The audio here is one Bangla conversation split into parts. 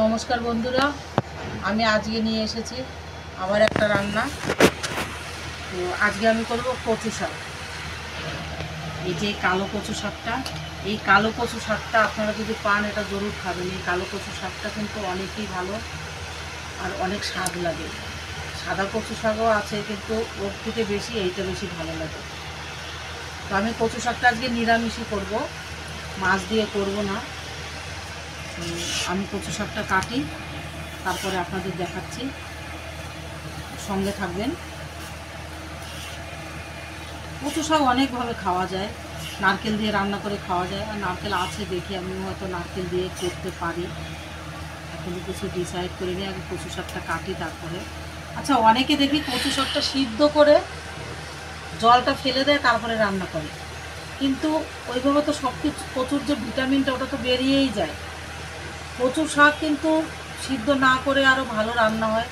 নমস্কার বন্ধুরা, আমি আজকে নিয়ে এসেছি আবার একটা রান্না। তো আজকে আমি করব কচু শাক। এই যে কালো কচু শাকটা, এই কালো কচু শাকটা আপনারা যদি পান এটা জরুর খাবেন। এই কালো কচু শাকটা কিন্তু অনেকই ভালো আর অনেক স্বাদ লাগে। সাদা কচু শাকও আছে কিন্তু ওর থেকে বেশি এইটা বেশি ভালো লাগে। তো আমি কচু শাকটা আজকে নিরামিষই করব, মাছ দিয়ে করব না। আমি কচু শাকটা কাটি, তারপরে আপনাদের দেখাচ্ছি, সঙ্গে থাকবেন। কচু শাক অনেকভাবে খাওয়া যায়, নারকেল দিয়ে রান্না করে খাওয়া যায়। আর নারকেল আছে দেখি, আমি হয়তো নারকেল দিয়ে করতে পারি, এখনও কিছু ডিসাইড করিনি। আগে কচু শাকটা কাটি তারপরে। আচ্ছা, অনেকে দেখি কচু শাকটা সিদ্ধ করে জলটা ফেলে দেয় তারপরে রান্না করে, কিন্তু ওইভাবে তো সব কিছু কচুর যে ভিটামিনটা ওটা তো বেরিয়েই যায়। কচু শাক কিন্তু সিদ্ধ না করে আরও ভালো রান্না হয়,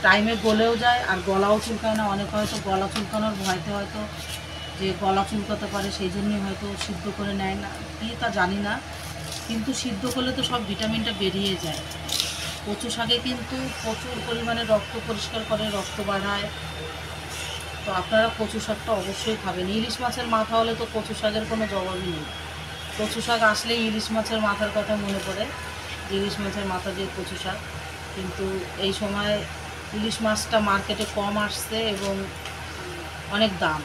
টাইমে গলেও যায় আর গলাও চুলকায় না। অনেক হয়তো গলা চুলকানোর ভয়তে হয়তো যে গলা চুলকাতে পারে সেই জন্যই হয়তো সিদ্ধ করে নেয় না, কি তা জানি না, কিন্তু সিদ্ধ করলে তো সব ভিটামিনটা বেরিয়ে যায়। কচু শাকে কিন্তু প্রচুর পরিমাণে রক্ত পরিষ্কার করে, রক্ত বাড়ায়। তো আপনারা কচু শাকটা অবশ্যই খাবেন। ইলিশ মাছের মাথা হলে তো কচু শাকের কোনো জবাবই নেই। কচু শাক আসলেই ইলিশ মাছের মাথার কথা মনে পড়ে, যে ইলিশ মাছের মাথা দিয়ে কচু শাক। কিন্তু এই সময় ইলিশ মাছটা মার্কেটে কম আসছে এবং অনেক দাম।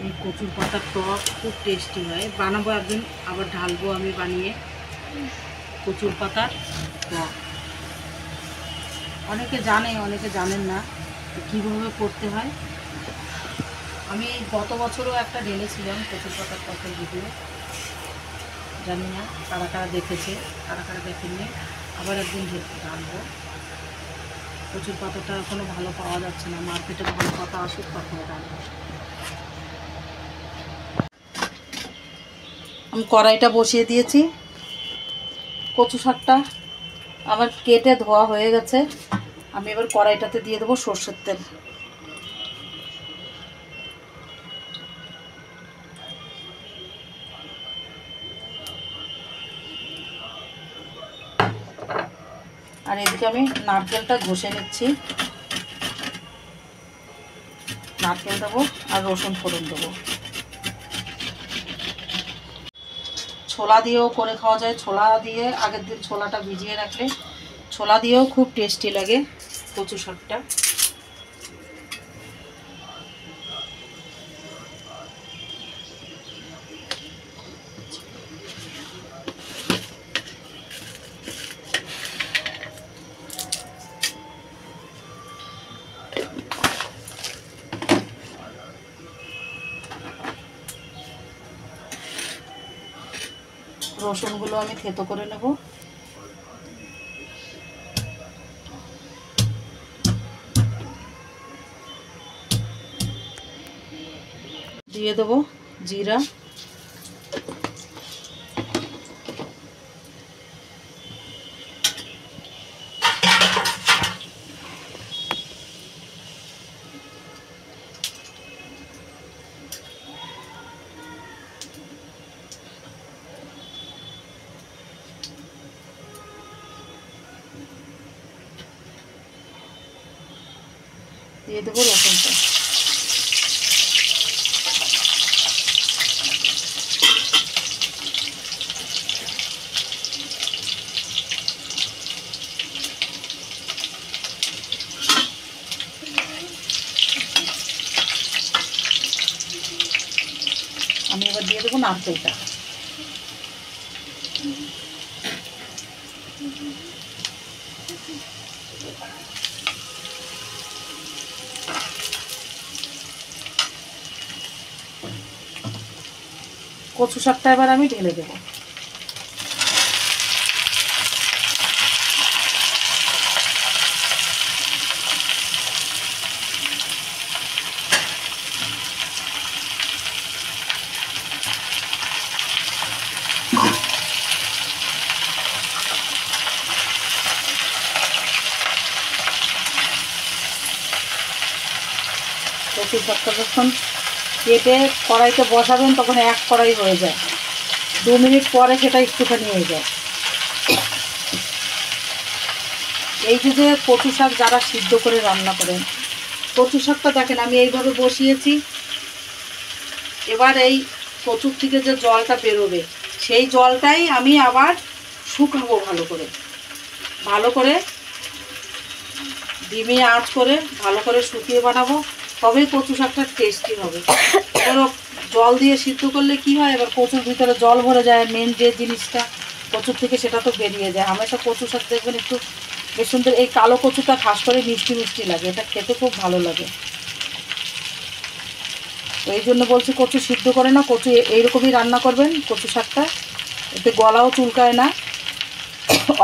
এই কচুর পাতার টক খুব টেস্টি হয়, বানাবো একদিন, আবার ঢালবো আমি বানিয়ে। কচুর পাতার টক অনেকে জানে, অনেকে জানেন না কীভাবে করতে হয়। আমি গত বছরও একটা ঢেলেছিলাম কচুর পাতার টকের ভিডিও, জানি না কারা কারা দেখেছে, কারা কারা দেখেননি। আবার একদিন ঢালবো। কচুর পাতাটা এখনও ভালো পাওয়া যাচ্ছে না, মার্কেটে ভালো পাতা আসুক তখন ঢালবো। আমি কড়াইটা বসিয়ে দিয়েছি। কচু শাকটা আমার কেটে ধোয়া হয়ে গেছে। আমি এবার কড়াইটাতে দিয়ে দেবো সর্ষের তেল। আর এদিকে আমি নারকেলটা ঘষে নিচ্ছি। নারকেল দেবো আর রসুন ফোড়ন দেবো। ছোলা দিয়েও করে খাওয়া যায়। ছোলা দিয়ে আগের দিন ছোলাটা ভিজিয়ে রাখলে ছোলা দিয়েও খুব টেস্টি লাগে কচু শাকটা। রসুনগুলো আমি থেতো করে নেব। দিয়ে দেবো জিরা, দিয়ে দেবো রসুনটা। আমি এবার দিয়ে দেবো নারকেলটা। কচু শাকটা এবার আমি ঢেলে দেবো। কচুর শাকটা যখন কেটে কড়াইতে বসাবেন তখন এক কড়াই হয়ে যায়, 2 মিনিট পরে সেটা একটুখানি হয়ে যায়। এই যে কচু শাক যারা সিদ্ধ করে রান্না করেন, কচু শাকটা দেখেন আমি এইভাবে বসিয়েছি, এবার এই কচুর থেকে যে জলটা বেরোবে সেই জলটাই আমি আবার শুকাবো ভালো করে ডিমে আঁচ করে ভালো করে শুকিয়ে বানাবো, তবেই কচু শাকটা টেস্টি হবে। ধরো জল দিয়ে সিদ্ধ করলে কি হয়, এবার কচুর ভিতরে জল ভরে যায়, মেন যে জিনিসটা কচুর থেকে সেটা তো বেরিয়ে যায়। হামেশা কচু শাক দেখবেন একটু বেশ সুন্দর, এই কালো কচুটা খাস করে মিষ্টি মিষ্টি লাগে, এটা খেতে খুব ভালো লাগে। তো এই জন্য বলছি কচু সিদ্ধ করে না, কচু এইরকমই রান্না করবেন কচু শাকটা, এতে গলাও চুলকায় না।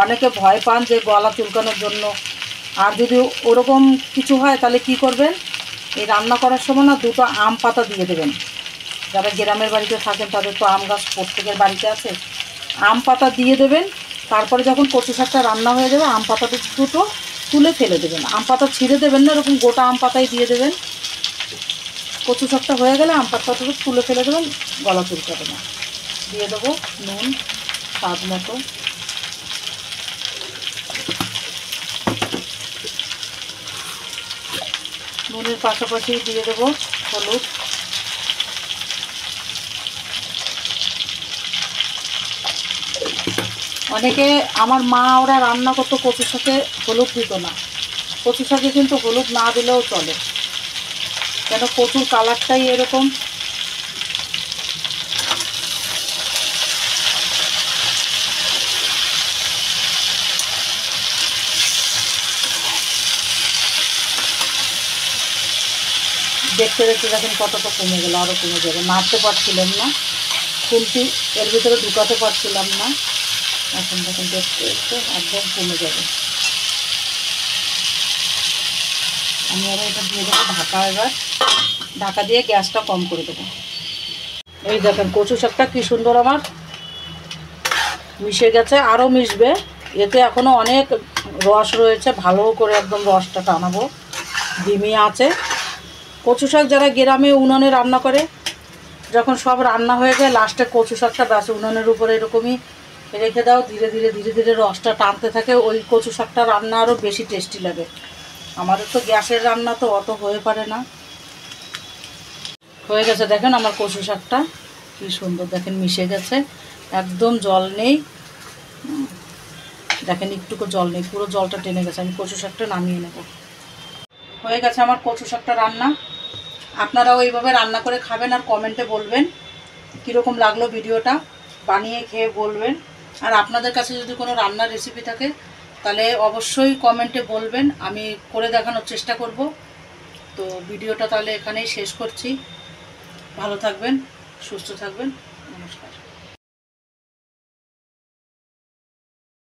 অনেকে ভয় পান যে গলা চুলকানোর জন্য, আর যদি ওরকম কিছু হয় তাহলে কি করবেন, এই রান্না করার সময় না 2টো আম পাতা দিয়ে দেবেন। যারা গ্রামের বাড়িতে থাকেন তাদের তো আম গাছ প্রত্যেকের বাড়িতে আছে, আম পাতা দিয়ে দেবেন। তারপরে যখন কচু শাকটা রান্না হয়ে যাবে আম পাতা 2টো তুলে ফেলে দেবেন, আম পাতা ছিঁড়ে দেবেন না, এরকম গোটা আম পাতাই দিয়ে দেবেন। কচু শাকটা হয়ে গেলে আম পাতাটা তুলে ফেলে দেবেন, গলা চুলকাবে না। দিয়ে দেবো নুন স্বাদ মতো, নুনের পাশাপাশি দিয়ে দেবো হলুদ, অনেকে আমার মা ওরা রান্না করতো কচু শাকে হলুদ দিত না, কচু শাকে কিন্তু হলুদ না দিলেও চলে, কেন কচুর কালারটাই এরকম। দেখতে দেখতে দেখেন কতটা কমে গেল, আরও কমে যাবে, নাড়তে পারছিলাম না, খুন্তি এর ভিতরে ঢুকাতে পারছিলাম না, এখন দেখেন দেখতে দেখতে একদম কমে যাবে। আমি আবার এটা দিয়ে দেবো ঢাকা, এবার ঢাকা দিয়ে গ্যাসটা কম করে দেবো। এই দেখেন কচু শাকটা কী সুন্দর আমার মিশে গেছে, আরও মিশবে, এতে এখনও অনেক রস রয়েছে, ভালো করে একদম রসটা টানাবো ডিমি আছে। কচু শাক যারা গ্রামে উনুনে রান্না করে, যখন সব রান্না হয়ে যায় লাস্টে কচু শাকটা ব্যাস উনুনের উপরে এরকমই রেখে দাও, ধীরে ধীরে ধীরে ধীরে রসটা টানতে থাকে, ওই কচু শাকটা রান্না আরও বেশি টেস্টি লাগে। আমাদের তো গ্যাসের রান্না তো অত হয়ে পারে না। হয়ে গেছে দেখেন আমার কচু শাকটা কী সুন্দর, দেখেন মিশে গেছে, একদম জল নেই, দেখেন একটুকু জল নেই, পুরো জলটা টেনে গেছে। আমি কচু শাকটা নামিয়ে নেব। হয়ে গেছে আমার কচু শাকটা রান্না, আপনারাও এইভাবে রান্না করে খাবেন আর কমেন্টে বলবেন কীরকম লাগলো ভিডিওটা, বানিয়ে খেয়ে বলবেন। আর আপনাদের কাছে যদি কোনো রান্নার রেসিপি থাকে তাহলে অবশ্যই কমেন্টে বলবেন, আমি করে দেখানোর চেষ্টা করব। তো ভিডিওটা তাহলে এখানেই শেষ করছি, ভালো থাকবেন, সুস্থ থাকবেন।